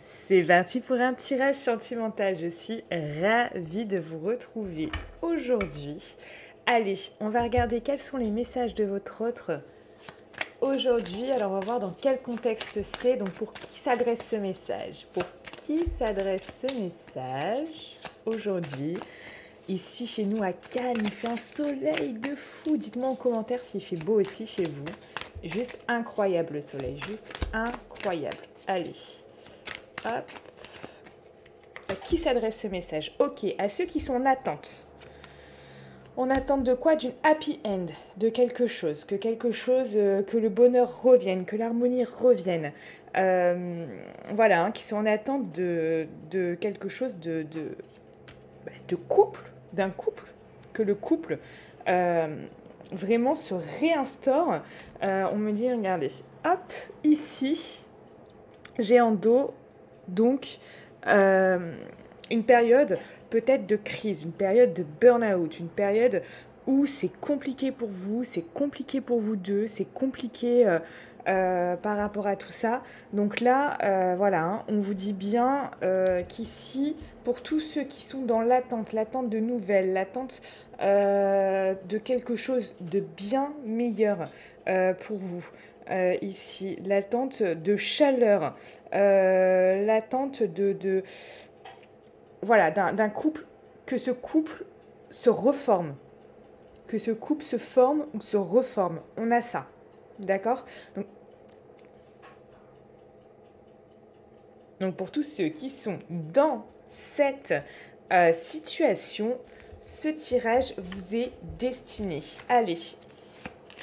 C'est parti pour un tirage sentimental. Je suis ravie de vous retrouver aujourd'hui. Allez, on va regarder quels sont les messages de votre autre aujourd'hui. Alors, on va voir dans quel contexte c'est. Donc, pour qui s'adresse ce message? Pour qui s'adresse ce message aujourd'hui? Ici, chez nous, à Cannes, il fait un soleil de fou. Dites-moi en commentaire s'il fait beau aussi chez vous. Juste incroyable le soleil, juste incroyable. Allez. Hop. À qui s'adresse ce message? Ok, à ceux qui sont en attente. En attente de quoi? D'une happy end, de quelque chose, que le bonheur revienne, que l'harmonie revienne. Voilà, hein, qui sont en attente de quelque chose de couple, d'un couple, que le couple vraiment se réinstaure. On me dit, regardez, hop, ici, j'ai en dos donc une période peut-être de crise, une période de burn-out, une période où c'est compliqué pour vous, c'est compliqué pour vous deux, c'est compliqué par rapport à tout ça. Donc là, voilà, hein, on vous dit bien qu'ici, pour tous ceux qui sont dans l'attente de nouvelles, l'attente de quelque chose de bien meilleur pour vous, ici, l'attente de chaleur, l'attente voilà, d'un couple, que ce couple se reforme, que ce couple se forme ou se reforme. On a ça, d'accord? Donc pour tous ceux qui sont dans cette situation, ce tirage vous est destiné. Allez,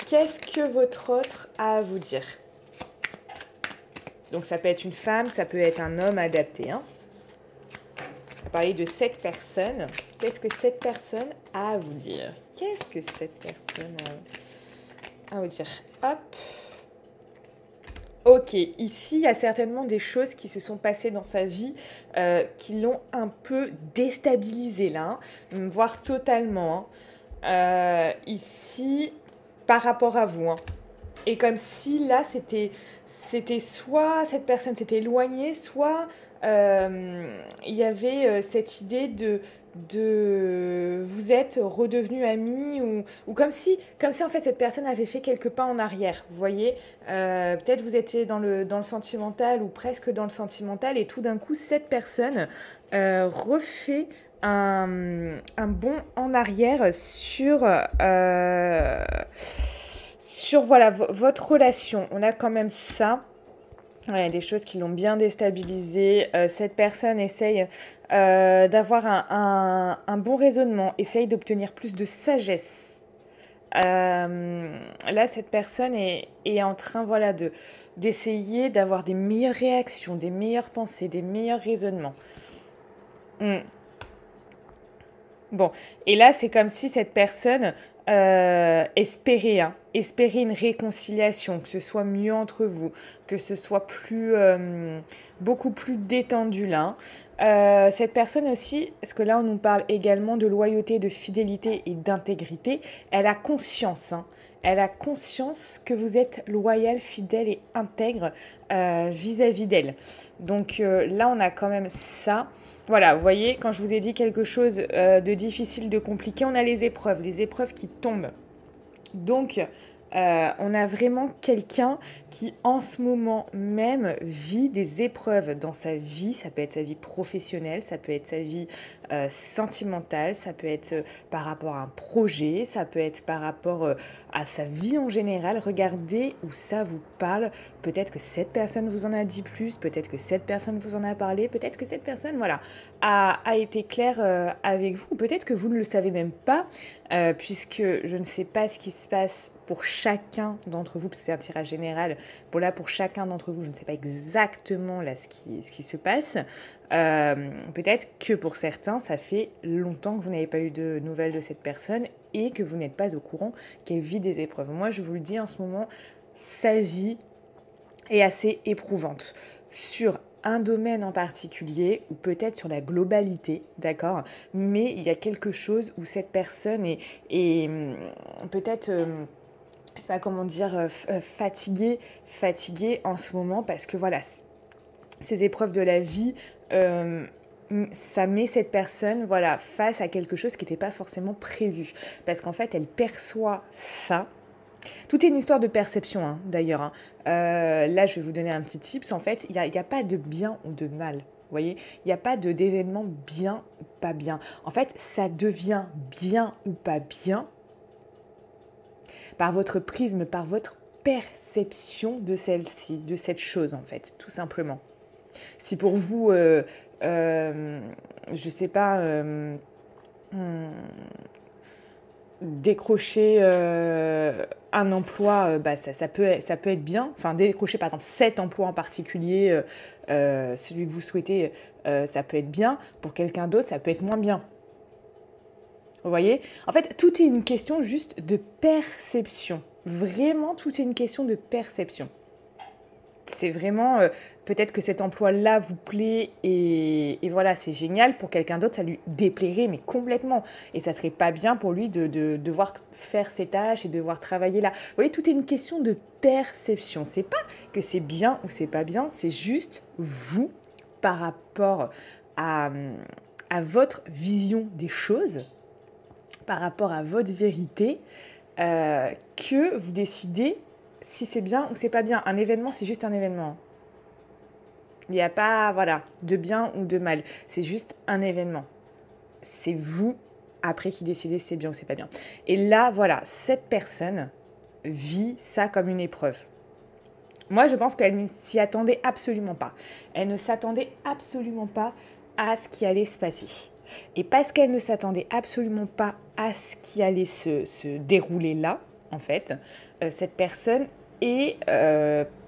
qu'est-ce que votre autre a à vous dire? Donc ça peut être une femme, ça peut être un homme adapté, hein. On va parler de cette personne. Qu'est-ce que cette personne a à vous dire? Qu'est-ce que cette personne a à vous dire? Hop. Ok, ici, il y a certainement des choses qui se sont passées dans sa vie qui l'ont un peu déstabilisé là, hein, voire totalement. Hein. Ici, par rapport à vous. Hein. Et comme si là, c'était soit cette personne s'était éloignée, soit il y avait cette idée de vous êtes redevenus amis ou comme si en fait cette personne avait fait quelques pas en arrière, vous voyez, peut-être vous étiez dans le sentimental ou presque dans le sentimental et tout d'un coup cette personne refait un bond en arrière sur voilà, votre relation. On a quand même ça. Ouais, des choses qui l'ont bien déstabilisé. Cette personne essaye d'avoir un bon raisonnement, essaye d'obtenir plus de sagesse. Là, cette personne est en train voilà, d'essayer d'avoir des meilleures réactions, des meilleures pensées, des meilleurs raisonnements. Bon, et là, c'est comme si cette personne espérait une réconciliation, que ce soit mieux entre vous, que ce soit beaucoup plus détendu là. Cette personne aussi, parce que là, on nous parle également de loyauté, de fidélité et d'intégrité, elle a conscience, hein. Elle a conscience que vous êtes loyal, fidèle et intègre vis-à-vis d'elle. Donc là, on a quand même ça. Voilà, vous voyez, quand je vous ai dit quelque chose de difficile, de compliqué, on a les épreuves qui tombent. Donc, on a vraiment quelqu'un qui, en ce moment même, vit des épreuves dans sa vie. Ça peut être sa vie professionnelle, ça peut être sa vie sentimentale, ça peut être par rapport à un projet, ça peut être par rapport à sa vie en général. Regardez où ça vous parle. Peut-être que cette personne vous en a dit plus, peut-être que cette personne vous en a parlé, peut-être que cette personne voilà, a été claire avec vous, peut-être que vous ne le savez même pas, puisque je ne sais pas ce qui se passe pour chacun d'entre vous, parce que c'est un tirage général, pour chacun d'entre vous, je ne sais pas exactement là ce qui se passe. Peut-être que pour certains, ça fait longtemps que vous n'avez pas eu de nouvelles de cette personne et que vous n'êtes pas au courant qu'elle vit des épreuves. Moi, je vous le dis en ce moment, sa vie est assez éprouvante sur un domaine en particulier ou peut-être sur la globalité, d'accord? Mais il y a quelque chose où cette personne est peut-être, je sais pas comment dire, fatiguée en ce moment parce que voilà, ces épreuves de la vie, ça met cette personne voilà, face à quelque chose qui n'était pas forcément prévu. Parce qu'en fait, elle perçoit ça. Tout est une histoire de perception, hein, d'ailleurs. Hein. Là, je vais vous donner un petit tips. En fait, il n'y a pas de bien ou de mal. Vous voyez, il n'y a pas d'événement bien ou pas bien. En fait, ça devient bien ou pas bien par votre prisme, par votre perception de celle-ci, de cette chose, en fait, tout simplement. Si pour vous, je sais pas, décrocher un emploi, bah, ça peut être bien. Enfin, décrocher par exemple cet emploi en particulier, celui que vous souhaitez, ça peut être bien. Pour quelqu'un d'autre, ça peut être moins bien. Vous voyez? En fait, tout est une question juste de perception. Vraiment, tout est une question de perception. C'est vraiment, peut-être que cet emploi-là vous plaît et voilà, c'est génial. Pour quelqu'un d'autre, ça lui déplairait, mais complètement. Et ça serait pas bien pour lui de devoir faire ses tâches et devoir travailler là. Vous voyez, tout est une question de perception. C'est pas que c'est bien ou c'est pas bien, c'est juste vous, par rapport à votre vision des choses, par rapport à votre vérité, que vous décidez si c'est bien ou c'est pas bien. Un événement, c'est juste un événement. Il n'y a pas, voilà, de bien ou de mal. C'est juste un événement. C'est vous, après, qui décidez si c'est bien ou c'est pas bien. Et là, voilà, cette personne vit ça comme une épreuve. Moi, je pense qu'elle ne s'y attendait absolument pas. Elle ne s'attendait absolument pas à ce qui allait se passer. Et parce qu'elle ne s'attendait absolument pas à ce qui allait se dérouler là, en fait, cette personne est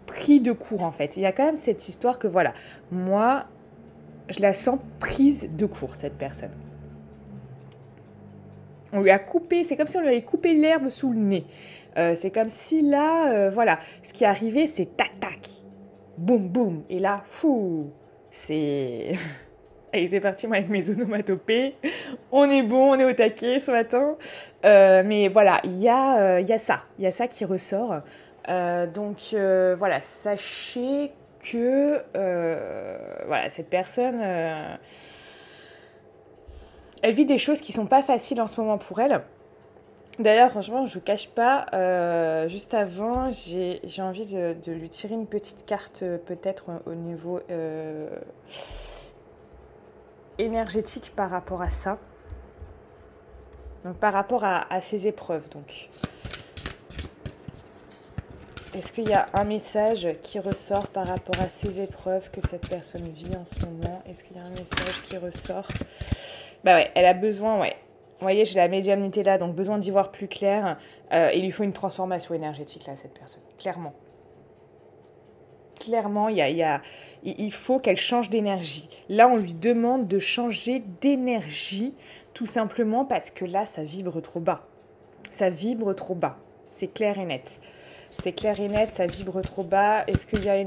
pris de court, en fait. Il y a quand même cette histoire que, voilà, moi, je la sens prise de court, cette personne. On lui a coupé, c'est comme si on lui avait coupé l'herbe sous le nez. C'est comme si là, voilà, ce qui est arrivé, c'est tac-tac, boum, boum. Et là, fou, c'est... Allez, c'est parti, moi, avec mes onomatopées. On est bon, on est au taquet ce matin. Mais voilà, il y a ça qui ressort. Donc, voilà, sachez que voilà, cette personne, elle vit des choses qui ne sont pas faciles en ce moment pour elle. D'ailleurs, franchement, je ne vous cache pas, juste avant, j'ai envie de lui tirer une petite carte, peut-être au niveau énergétique par rapport à ça. Donc, par rapport à ces épreuves. Donc, est-ce qu'il y a un message qui ressort par rapport à ces épreuves que cette personne vit en ce moment? Est-ce qu'il y a un message qui ressort? Bah ouais, elle a besoin, ouais. Vous voyez, j'ai la médiumnité là, donc besoin d'y voir plus clair. Il lui faut une transformation énergétique là, cette personne, clairement. Clairement, il faut qu'elle change d'énergie. Là, on lui demande de changer d'énergie, tout simplement parce que là, ça vibre trop bas. Ça vibre trop bas. C'est clair et net. C'est clair et net, ça vibre trop bas. Est-ce qu'il y a un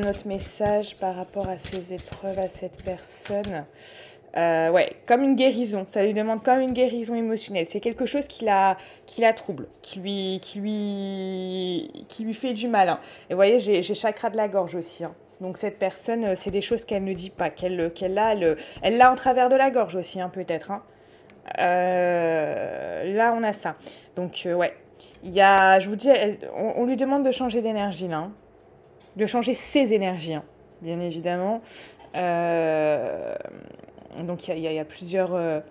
autre message par rapport à ces épreuves, à cette personne? Ouais, comme une guérison. Ça lui demande comme une guérison émotionnelle. C'est quelque chose qui la trouble, qui lui fait du mal. Hein. Et vous voyez, j'ai chakra de la gorge aussi. Hein. Donc cette personne, c'est des choses qu'elle ne dit pas, qu'elle a, elle l'a en travers de la gorge aussi, hein, peut-être. Hein. Là, on a ça. Donc, ouais. Je vous dis, on lui demande de changer d'énergie, là. Hein. De changer ses énergies, hein, bien évidemment. Donc, il y a plusieurs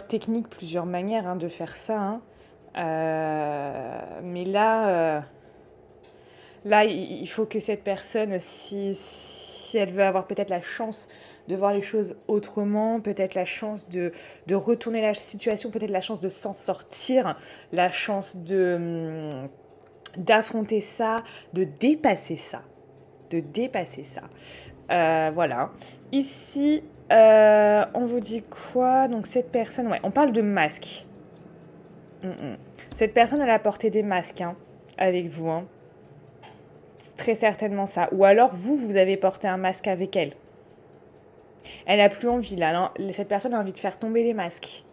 techniques, plusieurs manières hein, de faire ça. Hein. Mais là, il faut que cette personne, si elle veut avoir peut-être la chance de voir les choses autrement, peut-être la chance de retourner la situation, peut-être la chance de s'en sortir, la chance d'affronter ça, de dépasser ça. Voilà. Ici, on vous dit quoi? Donc cette personne, ouais, on parle de masque. Cette personne, elle a porté des masques hein, avec vous. Hein. très certainement ça. Ou alors, vous avez porté un masque avec elle. Elle n'a plus envie, là. Non, cette personne a envie de faire tomber les masques.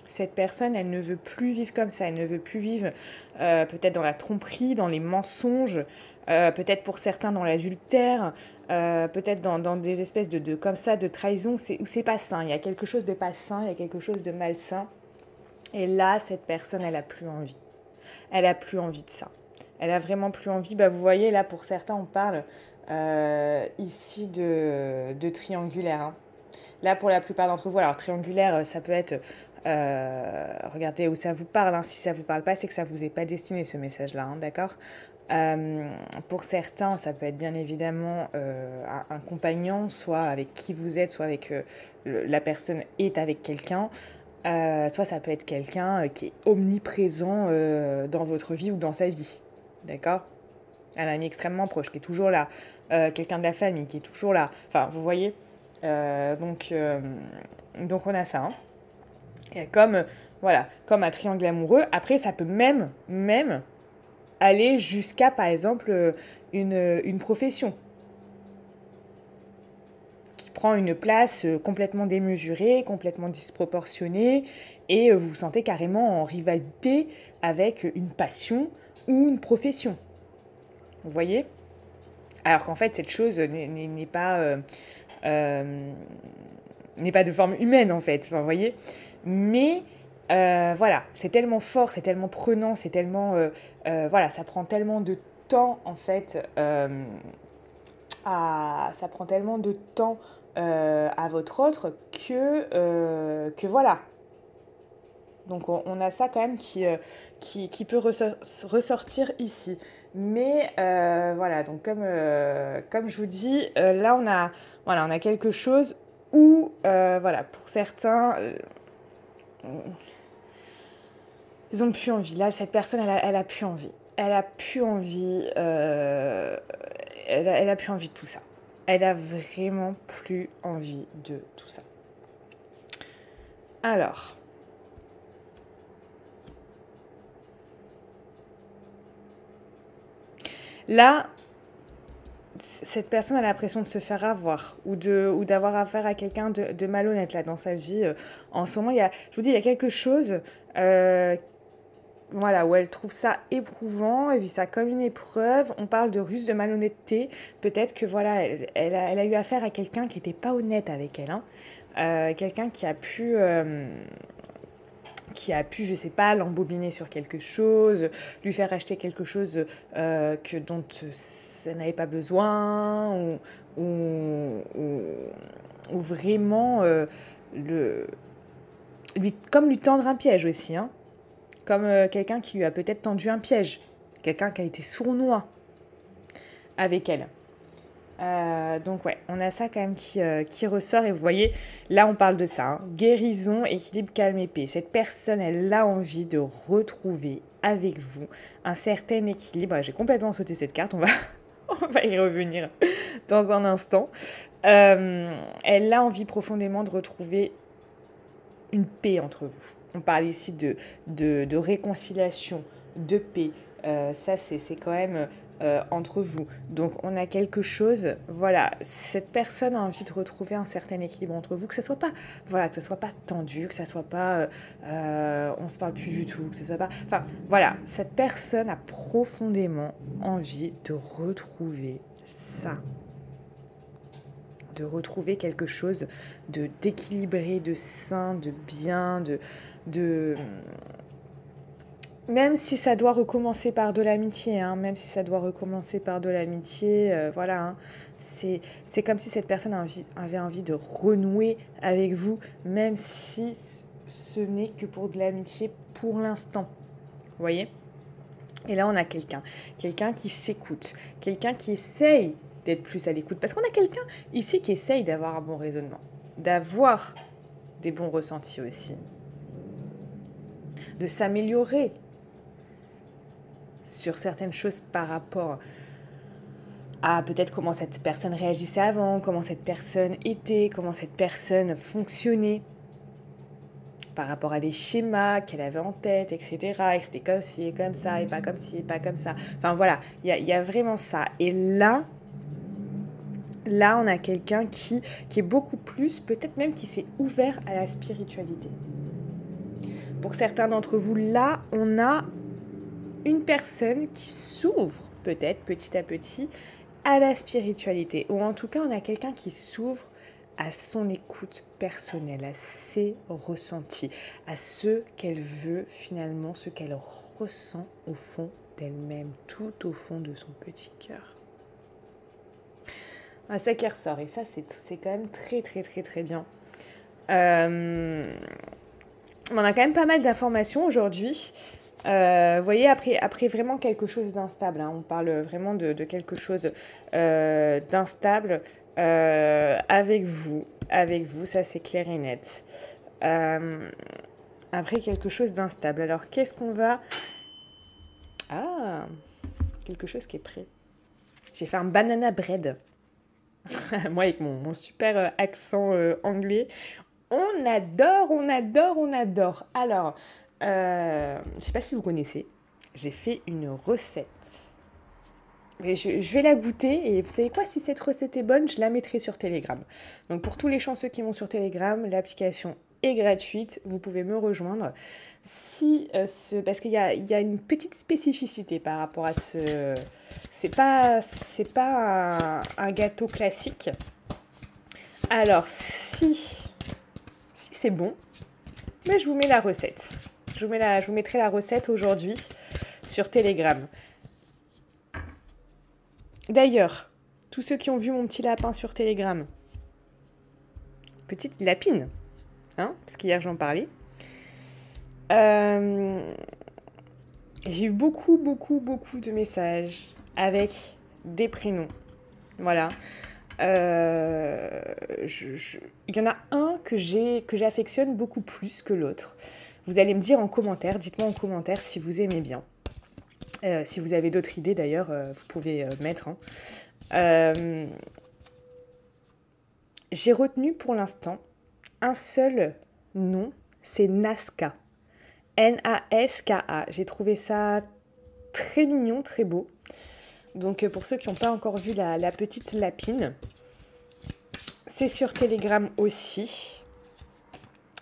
Cette personne, elle ne veut plus vivre comme ça. Elle ne veut plus vivre peut-être dans la tromperie, dans les mensonges, peut-être pour certains dans l'adultère, peut-être dans des espèces comme ça, de trahison, où c'est pas sain. Il y a quelque chose de pas sain, il y a quelque chose de malsain. Et là, cette personne, elle n'a plus envie. Elle n'a plus envie de ça. Elle a vraiment plus envie. Bah, vous voyez, là, pour certains, on parle ici de triangulaire. Hein. Là, pour la plupart d'entre vous, alors triangulaire, ça peut être... regardez où ça vous parle. Hein. Si ça ne vous parle pas, c'est que ça ne vous est pas destiné, ce message-là. Hein, d'accord pour certains, ça peut être bien évidemment un compagnon, soit avec qui vous êtes, soit avec la personne est avec quelqu'un. Soit ça peut être quelqu'un qui est omniprésent dans votre vie ou dans sa vie. D'accord ? Un ami extrêmement proche qui est toujours là. Quelqu'un de la famille qui est toujours là. Enfin, vous voyez donc on a ça. Hein. Et comme un triangle amoureux. Après, ça peut même aller jusqu'à, par exemple, une profession qui prend une place complètement démesurée, complètement disproportionnée, et vous vous sentez carrément en rivalité avec une passion ou une profession. Vous voyez ? Alors qu'en fait, cette chose n'est pas de forme humaine, en fait. Enfin, vous voyez ? Mais... voilà, c'est tellement fort, c'est tellement prenant, c'est tellement... ça prend tellement de temps, en fait, ça prend tellement de temps à votre autre que voilà. Donc, on a ça quand même qui peut ressortir ici. Mais voilà, donc comme je vous dis, là, on a quelque chose où, pour certains... ils n'ont plus envie. Là, cette personne, elle a plus envie. Elle a plus envie. Elle a plus envie de tout ça. Elle a vraiment plus envie de tout ça. Alors. Là, cette personne a l'impression de se faire avoir ou d'avoir affaire à quelqu'un de malhonnête là, dans sa vie. En ce moment, je vous dis, il y a quelque chose... où elle trouve ça éprouvant, elle vit ça comme une épreuve. On parle de ruse, de malhonnêteté. Peut-être que elle a eu affaire à quelqu'un qui n'était pas honnête avec elle. Hein. Quelqu'un qui a pu, je sais pas, l'embobiner sur quelque chose, lui faire acheter quelque chose dont ça n'avait pas besoin, ou vraiment lui tendre un piège aussi, hein. Comme quelqu'un qui lui a peut-être tendu un piège, quelqu'un qui a été sournois avec elle. Donc ouais, on a ça quand même qui ressort, et vous voyez, là on parle de ça, hein. Guérison, équilibre, calme et paix. Cette personne, elle a envie de retrouver avec vous un certain équilibre. J'ai complètement sauté cette carte, on va y revenir dans un instant. Elle a envie profondément de retrouver une paix entre vous. On parle ici de réconciliation, de paix. Ça, c'est quand même entre vous. Donc, on a quelque chose... Voilà, cette personne a envie de retrouver un certain équilibre entre vous, que ça soit pas tendu, que ça soit pas... on se parle plus du tout, que ça soit pas... Enfin, voilà, cette personne a profondément envie de retrouver ça. De retrouver quelque chose d'équilibré, de sain, de bien, même si ça doit recommencer par de l'amitié, hein, voilà, hein, c'est comme si cette personne avait envie de renouer avec vous, même si ce n'est que pour de l'amitié pour l'instant, vous voyez ? Et là, on a quelqu'un qui s'écoute, quelqu'un qui essaye d'être plus à l'écoute, parce qu'on a quelqu'un ici qui essaye d'avoir un bon raisonnement, d'avoir des bons ressentis aussi, de s'améliorer sur certaines choses par rapport à peut-être comment cette personne réagissait avant, comment cette personne était, comment cette personne fonctionnait. par rapport à des schémas qu'elle avait en tête, etc. Et que c'était comme ci et comme ça, et pas comme ci et pas comme ça. Enfin voilà, il y a vraiment ça. Et là, on a quelqu'un qui est beaucoup plus, peut-être même qui s'est ouvert à la spiritualité. Pour certains d'entre vous, là, on a une personne qui s'ouvre, peut-être petit à petit, à la spiritualité. Ou en tout cas, on a quelqu'un qui s'ouvre à son écoute personnelle, à ses ressentis, à ce qu'elle veut finalement, ce qu'elle ressent au fond d'elle-même, tout au fond de son petit cœur. Ah, ça qui ressort, et ça c'est quand même très très très très bien. On a quand même pas mal d'informations aujourd'hui. Vous voyez, après vraiment quelque chose d'instable, hein, on parle vraiment de quelque chose d'instable avec vous, ça c'est clair et net. Après quelque chose d'instable, alors qu'est-ce qu'on va... Ah, quelque chose qui est prêt. J'ai fait un banana bread. Moi avec mon super accent anglais. On adore. Alors, je ne sais pas si vous connaissez, j'ai fait une recette. Et je vais la goûter et vous savez quoi, si cette recette est bonne, je la mettrai sur Telegram. Donc pour tous les chanceux qui vont sur Telegram, l'application est gratuite, vous pouvez me rejoindre. Parce qu'il y a une petite spécificité par rapport à ce... C'est pas un gâteau classique. Alors si c'est bon, mais je vous mets la recette. Je vous mettrai la recette aujourd'hui sur Telegram. D'ailleurs, tous ceux qui ont vu mon petit lapin sur Telegram, petite lapine, hein, parce qu'hier j'en parlais, j'ai eu beaucoup de messages avec des prénoms. Voilà. Il y en a un que j'affectionne beaucoup plus que l'autre. Vous allez me dire en commentaire, dites-moi en commentaire si vous aimez bien. Si vous avez d'autres idées d'ailleurs, vous pouvez mettre. Hein. J'ai retenu pour l'instant un seul nom, c'est Naska. Naska. J'ai trouvé ça très mignon, très beau. Donc pour ceux qui n'ont pas encore vu la petite lapine, c'est sur Telegram aussi.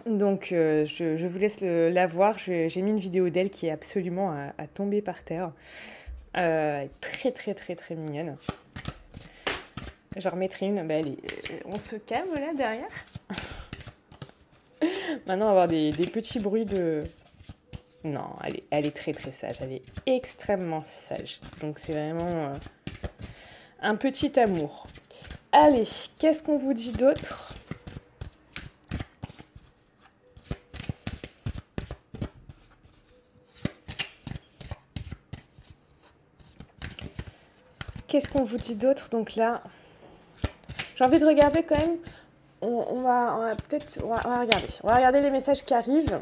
Donc je vous laisse la voir. J'ai mis une vidéo d'elle qui est absolument à tomber par terre. Très mignonne. J'en remettrai une. On se calme là derrière. Maintenant on va avoir des petits bruits de... Non, elle est très sage. Elle est extrêmement sage. Donc c'est vraiment un petit amour. Allez, qu'est-ce qu'on vous dit d'autre ? Qu'est-ce qu'on vous dit d'autre ? Donc là, j'ai envie de regarder quand même. On va regarder. On va regarder les messages qui arrivent.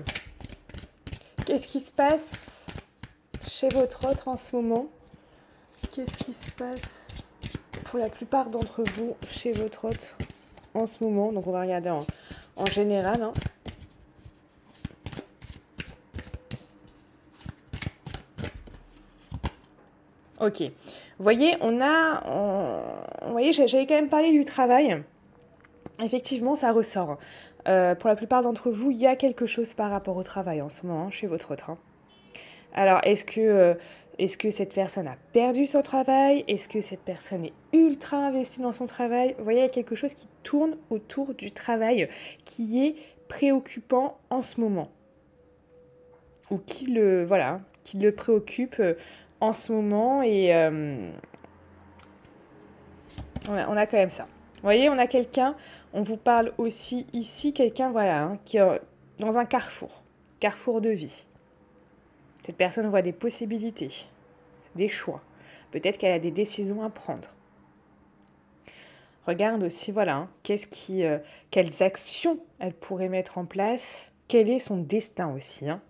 Qu'est-ce qui se passe chez votre autre en ce moment ? Qu'est-ce qui se passe pour la plupart d'entre vous chez votre autre en ce moment ? Donc on va regarder en général. Hein. Ok. Vous voyez, j'avais quand même parlé du travail. Effectivement, ça ressort. Pour la plupart d'entre vous, il y a quelque chose par rapport au travail en ce moment, hein, chez votre autre. Hein. Alors, est-ce que cette personne a perdu son travail ? Est-ce que cette personne est ultra investie dans son travail ? Vous voyez, il y a quelque chose qui tourne autour du travail, qui est préoccupant en ce moment. Ou qui le préoccupe en ce moment. Et on a quand même ça. Vous voyez, on a quelqu'un, on vous parle aussi ici, quelqu'un, qui est dans un carrefour de vie. Cette personne voit des possibilités, des choix. Peut-être qu'elle a des décisions à prendre. Regarde aussi, quelles actions elle pourrait mettre en place, quel est son destin aussi. Hein.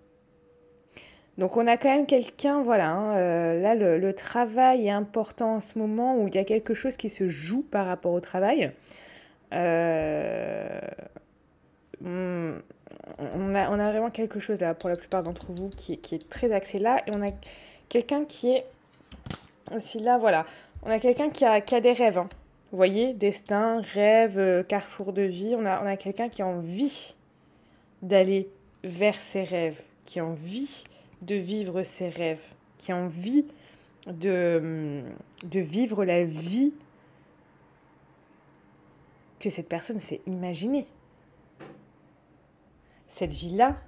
Donc on a quand même quelqu'un, là le travail est important en ce moment où il y a quelque chose qui se joue par rapport au travail. on a vraiment quelque chose là, pour la plupart d'entre vous, qui est très axé là. Et on a quelqu'un qui est aussi là, voilà. On a quelqu'un qui a des rêves, hein. Vous voyez, destin, rêve, carrefour de vie. On a quelqu'un qui a envie d'aller vers ses rêves, qui a envie de vivre ses rêves, qui a envie de vivre la vie que cette personne s'est imaginée. Cette vie-là,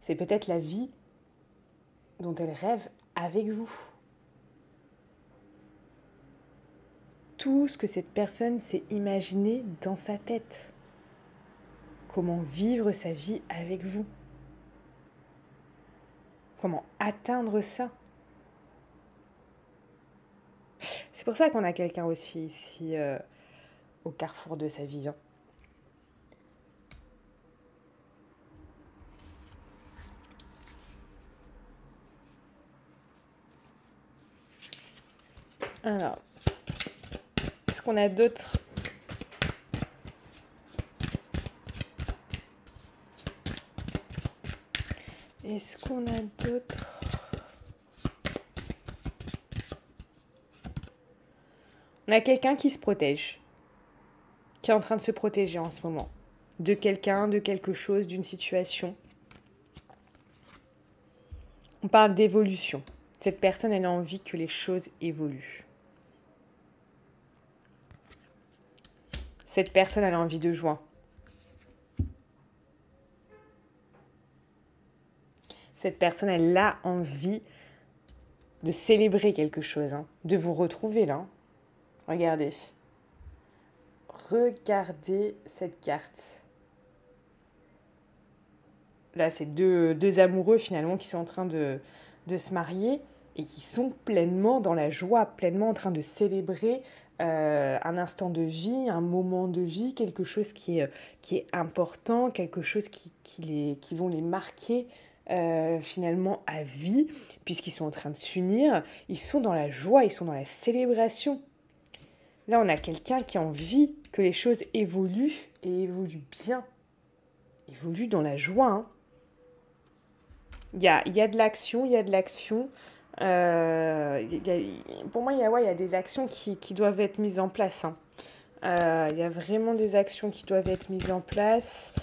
c'est peut-être la vie dont elle rêve avec vous. Tout ce que cette personne s'est imaginé dans sa tête. Comment vivre sa vie avec vous. Comment atteindre ça. C'est pour ça qu'on a quelqu'un aussi ici au carrefour de sa vie. Hein. Alors, est-ce qu'on a d'autres ? Est-ce qu'on a d'autres ? On a quelqu'un qui se protège, qui est en train de se protéger en ce moment, de quelqu'un, de quelque chose, d'une situation. On parle d'évolution. Cette personne, elle a envie que les choses évoluent. Cette personne, elle a envie de joie. Cette personne, elle a envie de célébrer quelque chose, hein, de vous retrouver là. Regardez. Regardez cette carte. Là, c'est deux amoureux finalement qui sont en train de se marier et qui sont pleinement dans la joie, pleinement en train de célébrer un instant de vie, un moment de vie, quelque chose qui est important, quelque chose qui vont les marquer finalement à vie, puisqu'ils sont en train de s'unir. Ils sont dans la joie, ils sont dans la célébration. Là, on a quelqu'un qui a envie que les choses évoluent et évoluent bien. Évoluent dans la joie, hein. Il y a de l'action, il y a de l'action. Pour moi, il y a des actions qui doivent être mises en place. Hein. Il y a vraiment des actions qui doivent être mises en place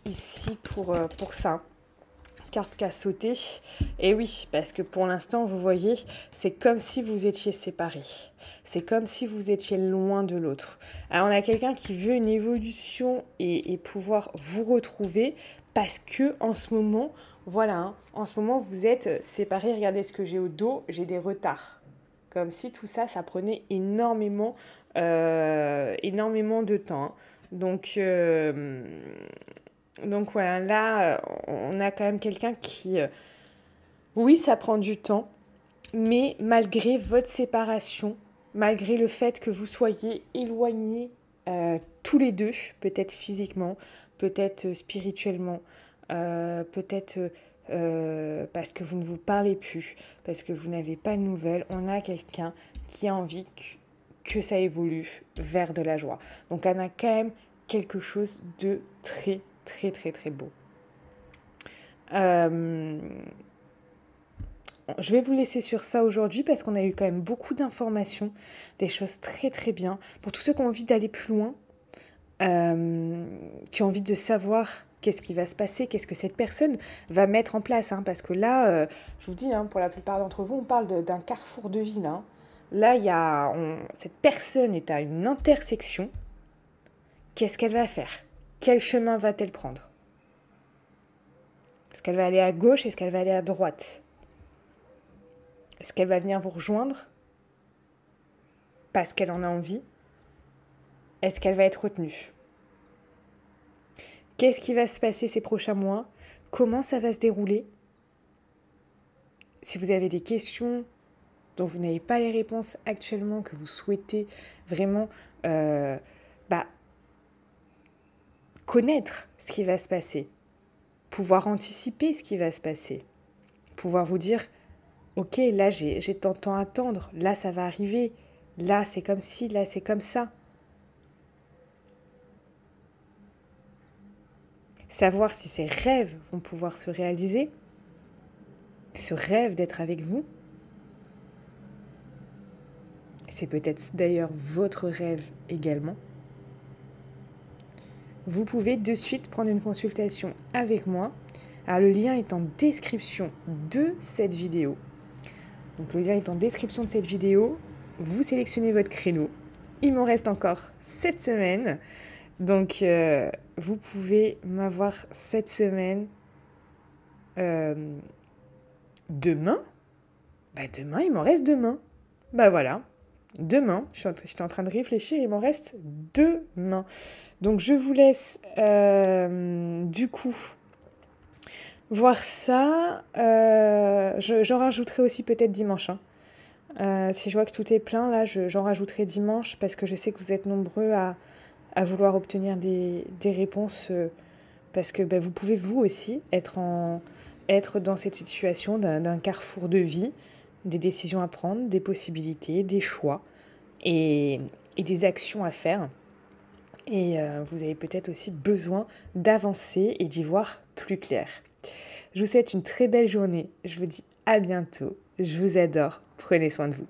ici pour ça. Carte qui a sauté. Et oui, parce que pour l'instant, vous voyez, c'est comme si vous étiez séparés. C'est comme si vous étiez loin de l'autre. Alors, on a quelqu'un qui veut une évolution et pouvoir vous retrouver parce que en ce moment, voilà, hein, en ce moment, vous êtes séparés. Regardez ce que j'ai au dos, j'ai des retards. Comme si tout ça, ça prenait énormément de temps. Hein. Donc voilà, là, on a quand même quelqu'un qui... oui, ça prend du temps, mais malgré votre séparation, malgré le fait que vous soyez éloignés tous les deux, peut-être physiquement, peut-être spirituellement, peut-être parce que vous ne vous parlez plus, parce que vous n'avez pas de nouvelles, on a quelqu'un qui a envie que ça évolue vers de la joie. Donc on a quand même quelque chose de très, très, très, très beau. Je vais vous laisser sur ça aujourd'hui parce qu'on a eu quand même beaucoup d'informations, des choses très très bien. Pour tous ceux qui ont envie d'aller plus loin, qui ont envie de savoir qu'est-ce qui va se passer, qu'est-ce que cette personne va mettre en place. Hein, parce que là, je vous dis, hein, pour la plupart d'entre vous, on parle d'un carrefour de vie. Hein. Là, cette personne est à une intersection. Qu'est-ce qu'elle va faire ? Quel chemin va-t-elle prendre ? Est-ce qu'elle va aller à gauche ? Est-ce qu'elle va aller à droite ? Est-ce qu'elle va venir vous rejoindre parce qu'elle en a envie ? Est-ce qu'elle va être retenue ? Qu'est-ce qui va se passer ces prochains mois ? Comment ça va se dérouler ? Si vous avez des questions dont vous n'avez pas les réponses actuellement, que vous souhaitez vraiment connaître ce qui va se passer, pouvoir anticiper ce qui va se passer, pouvoir vous dire « Ok, là j'ai tant de temps à attendre, là ça va arriver, là c'est comme ci, là c'est comme ça ». savoir si ces rêves vont pouvoir se réaliser, ce rêve d'être avec vous. C'est peut-être d'ailleurs votre rêve également. Vous pouvez de suite prendre une consultation avec moi. Alors, le lien est en description de cette vidéo. Donc le lien est en description de cette vidéo. Vous sélectionnez votre créneau. Il m'en reste encore cette semaine. Donc vous pouvez m'avoir cette semaine demain. Demain, il m'en reste demain. Voilà. Demain, j'étais en train de réfléchir, il m'en reste demain. Donc je vous laisse du coup voir ça. J'en rajouterai aussi peut-être dimanche. Si je vois que tout est plein, là, j'en rajouterai dimanche parce que je sais que vous êtes nombreux à vouloir obtenir des réponses parce que vous pouvez vous aussi être dans cette situation d'un carrefour de vie, des décisions à prendre, des possibilités, des choix et des actions à faire. Et vous avez peut-être aussi besoin d'avancer et d'y voir plus clair. Je vous souhaite une très belle journée. Je vous dis à bientôt. Je vous adore. Prenez soin de vous.